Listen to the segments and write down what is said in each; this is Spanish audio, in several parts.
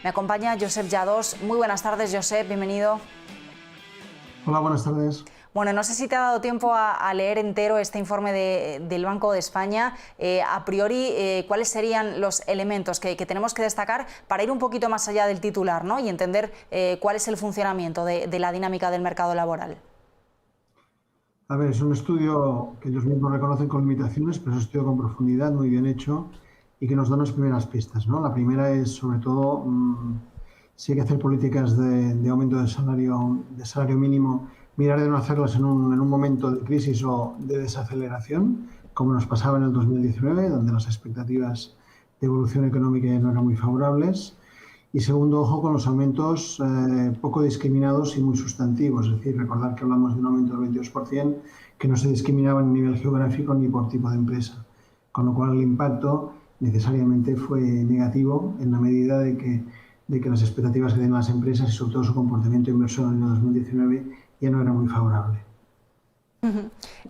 Me acompaña Josep Lladós. Muy buenas tardes, Josep, bienvenido. Hola, buenas tardes. Bueno, no sé si te ha dado tiempo a leer entero este informe del Banco de España. A priori, ¿cuáles serían los elementos que tenemos que destacar para ir un poquito más allá del titular, ¿no? Y entender cuál es el funcionamiento de la dinámica del mercado laboral? A ver, es un estudio que ellos mismos reconocen con limitaciones, pero es un estudio con profundidad, muy bien hecho y que nos da unas primeras pistas, ¿no? La primera es, sobre todo, si hay que hacer políticas de aumento de salario mínimo, mirar de no hacerlas en un momento de crisis o de desaceleración, como nos pasaba en el 2019, donde las expectativas de evolución económica no eran muy favorables. Y segundo, ojo con los aumentos poco discriminados y muy sustantivos, es decir, recordar que hablamos de un aumento del 22% que no se discriminaba en nivel geográfico ni por tipo de empresa, con lo cual el impacto necesariamente fue negativo en la medida de que las expectativas que tienen las empresas y sobre todo su comportamiento inversor en el 2019 ya no era muy favorable.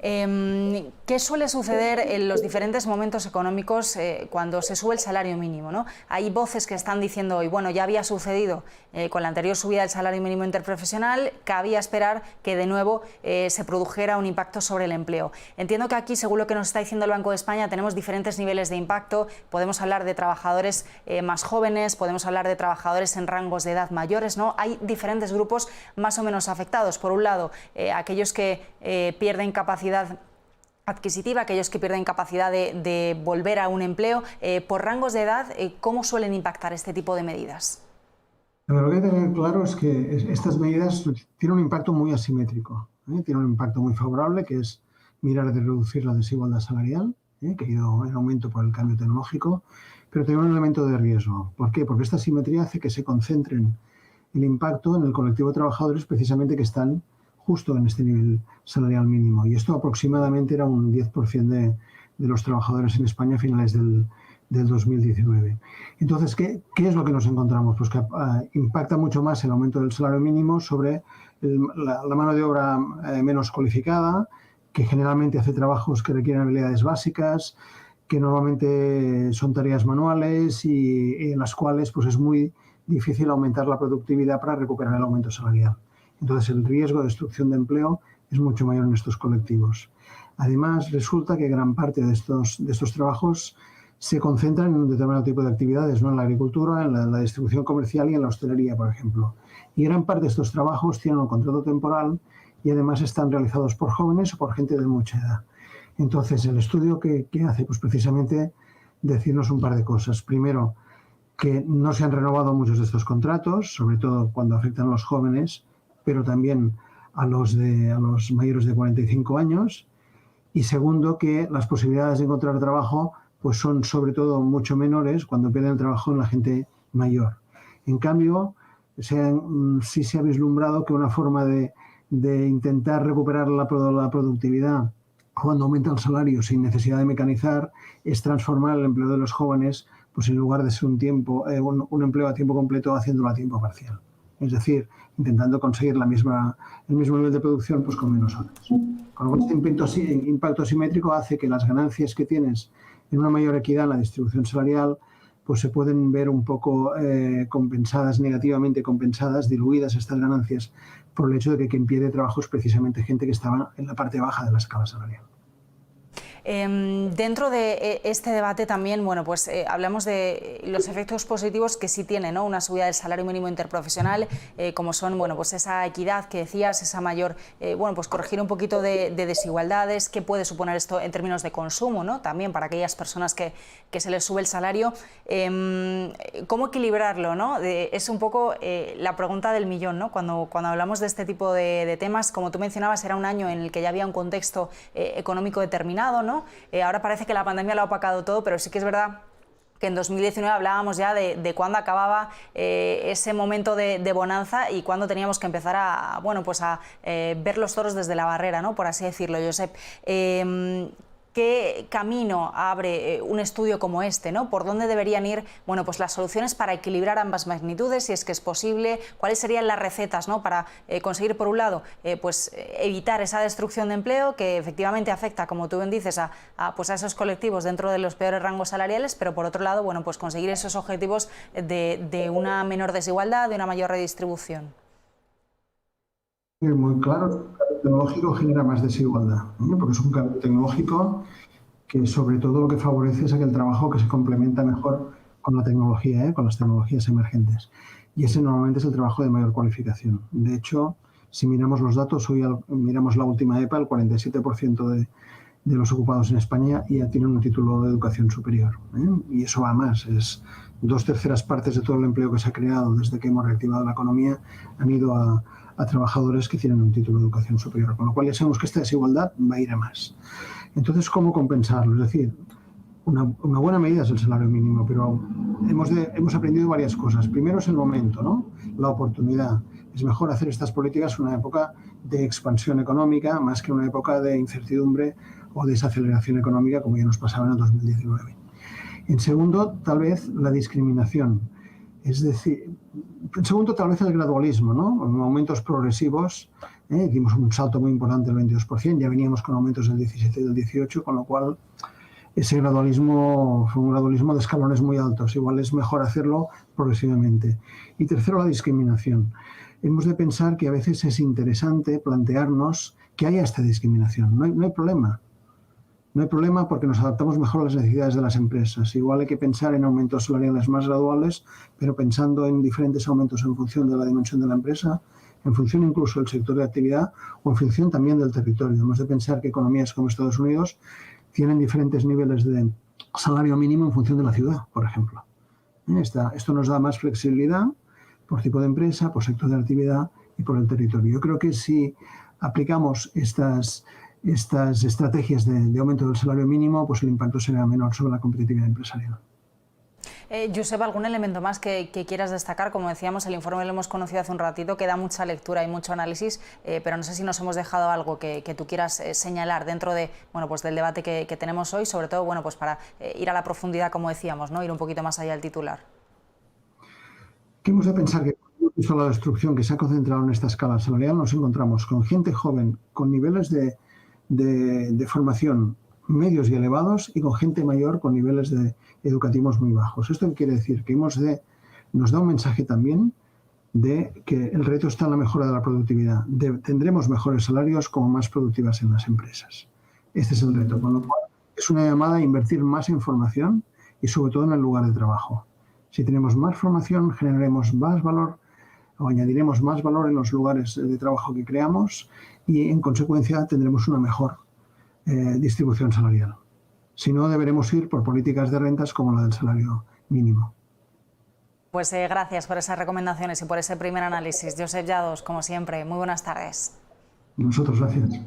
¿Qué suele suceder en los diferentes momentos económicos cuando se sube el salario mínimo, ¿no? Hay voces que están diciendo hoy, bueno, ya había sucedido con la anterior subida del salario mínimo interprofesional, cabía esperar que de nuevo se produjera un impacto sobre el empleo. Entiendo que aquí, según lo que nos está diciendo el Banco de España, tenemos diferentes niveles de impacto. Podemos hablar de trabajadores más jóvenes, podemos hablar de trabajadores en rangos de edad mayores, ¿no? Hay diferentes grupos más o menos afectados. Por un lado, aquellos que pierden capacidad adquisitiva, aquellos que pierden capacidad de volver a un empleo. Por rangos de edad, ¿cómo suelen impactar este tipo de medidas? Lo que hay que tener claro es que estas medidas tienen un impacto muy asimétrico. Tienen un impacto muy favorable, que es mirar de reducir la desigualdad salarial, que ha ido en aumento por el cambio tecnológico, pero tiene un elemento de riesgo. ¿Por qué? Porque esta asimetría hace que se concentren el impacto en el colectivo de trabajadores precisamente que están justo en este nivel salarial mínimo. Y esto aproximadamente era un 10% de los trabajadores en España a finales del 2019. Entonces, ¿qué es lo que nos encontramos? Pues que impacta mucho más el aumento del salario mínimo sobre la mano de obra menos cualificada, que generalmente hace trabajos que requieren habilidades básicas, que normalmente son tareas manuales y en las cuales pues, es muy difícil aumentar la productividad para recuperar el aumento salarial. Entonces, el riesgo de destrucción de empleo es mucho mayor en estos colectivos. Además, resulta que gran parte de estos trabajos se concentran en un determinado tipo de actividades, ¿no? En la agricultura, en la distribución comercial y en la hostelería, por ejemplo. Y gran parte de estos trabajos tienen un contrato temporal y además están realizados por jóvenes o por gente de mucha edad. Entonces, el estudio que hace, pues precisamente decirnos un par de cosas. Primero, que no se han renovado muchos de estos contratos, sobre todo cuando afectan a los jóvenes, pero también a los mayores de 45 años. Y segundo, que las posibilidades de encontrar trabajo pues son sobre todo mucho menores cuando pierden el trabajo en la gente mayor. En cambio, sí se ha vislumbrado que una forma de intentar recuperar la productividad cuando aumenta el salario sin necesidad de mecanizar es transformar el empleo de los jóvenes, pues en lugar de ser un empleo a tiempo completo, haciéndolo a tiempo parcial. Es decir, intentando conseguir el mismo nivel de producción pues con menos horas. Con lo cual, este impacto asimétrico hace que las ganancias que tienes en una mayor equidad en la distribución salarial pues se pueden ver un poco negativamente compensadas, diluidas estas ganancias por el hecho de que quien pierde trabajo es precisamente gente que estaba en la parte baja de la escala salarial. Dentro de este debate también, bueno, pues hablamos de los efectos positivos que sí tiene, ¿no? Una subida del salario mínimo interprofesional, como son, bueno, pues esa equidad que decías, esa mayor, bueno, pues corregir un poquito de desigualdades. ¿Qué puede suponer esto en términos de consumo, ¿no? También para aquellas personas que se les sube el salario. ¿Cómo equilibrarlo, ¿no? Es un poco la pregunta del millón, ¿no? Cuando hablamos de este tipo de temas, como tú mencionabas, era un año en el que ya había un contexto económico determinado, ¿no? Ahora parece que la pandemia lo ha opacado todo, pero sí que es verdad que en 2019 hablábamos ya de cuándo acababa ese momento de bonanza y cuándo teníamos que empezar a ver los toros desde la barrera, ¿no? Por así decirlo, Josep. ¿Qué camino abre un estudio como este, ¿no? ¿Por dónde deberían ir, bueno, pues las soluciones para equilibrar ambas magnitudes, si es que es posible? ¿Cuáles serían las recetas, ¿no?, para conseguir, por un lado, pues evitar esa destrucción de empleo que efectivamente afecta, como tú bien dices, a esos colectivos dentro de los peores rangos salariales, pero por otro lado, bueno, pues conseguir esos objetivos de una menor desigualdad, de una mayor redistribución? Muy claro, el cambio tecnológico genera más desigualdad, ¿no? Porque es un cambio tecnológico que sobre todo lo que favorece es aquel trabajo que se complementa mejor con la tecnología, con las tecnologías emergentes. Y ese normalmente es el trabajo de mayor cualificación. De hecho, si miramos los datos, hoy miramos la última EPA, el 47% de los ocupados en España ya tienen un título de educación superior. Y eso va más, es 2/3 partes de todo el empleo que se ha creado desde que hemos reactivado la economía han ido a trabajadores que tienen un título de educación superior, con lo cual ya sabemos que esta desigualdad va a ir a más. Entonces, ¿cómo compensarlo? Es decir, una buena medida es el salario mínimo, pero hemos aprendido varias cosas. Primero es el momento, ¿no? La oportunidad. Es mejor hacer estas políticas en una época de expansión económica más que en una época de incertidumbre o desaceleración económica como ya nos pasaba en el 2019. En segundo, tal vez la discriminación. Es decir, en segundo, tal vez el gradualismo, ¿no? En aumentos progresivos, dimos un salto muy importante del 22%, ya veníamos con aumentos del 17 y del 18, con lo cual ese gradualismo fue un gradualismo de escalones muy altos. Igual es mejor hacerlo progresivamente. Y tercero, la discriminación. Hemos de pensar que a veces es interesante plantearnos que haya esta discriminación. No hay problema. No hay problema porque nos adaptamos mejor a las necesidades de las empresas. Igual hay que pensar en aumentos salariales más graduales, pero pensando en diferentes aumentos en función de la dimensión de la empresa, en función incluso del sector de actividad o en función también del territorio. Hemos de pensar que economías como Estados Unidos tienen diferentes niveles de salario mínimo en función de la ciudad, por ejemplo. Esto nos da más flexibilidad por tipo de empresa, por sector de actividad y por el territorio. Yo creo que si aplicamos estas estrategias de aumento del salario mínimo, pues el impacto será menor sobre la competitividad empresarial. Josep, ¿algún elemento más que quieras destacar? Como decíamos, el informe lo hemos conocido hace un ratito, que da mucha lectura y mucho análisis, pero no sé si nos hemos dejado algo que tú quieras señalar dentro de, bueno, pues del debate que tenemos hoy, sobre todo, bueno, pues para ir a la profundidad, como decíamos, ¿no? Ir un poquito más allá del titular. Que hemos de pensar que con la destrucción que se ha concentrado en esta escala salarial nos encontramos con gente joven, con niveles de formación medios y elevados y con gente mayor con niveles educativos muy bajos. ¿Esto quiere decir? Que nos da un mensaje también de que el reto está en la mejora de la productividad. Tendremos mejores salarios como más productivas en las empresas. Este es el reto, con lo cual es una llamada a invertir más en formación y sobre todo en el lugar de trabajo. Si tenemos más formación, generaremos más valor o añadiremos más valor en los lugares de trabajo que creamos y, en consecuencia, tendremos una mejor distribución salarial. Si no, deberemos ir por políticas de rentas como la del salario mínimo. Pues gracias por esas recomendaciones y por ese primer análisis. Josep Llados, como siempre, muy buenas tardes. Nosotros, gracias.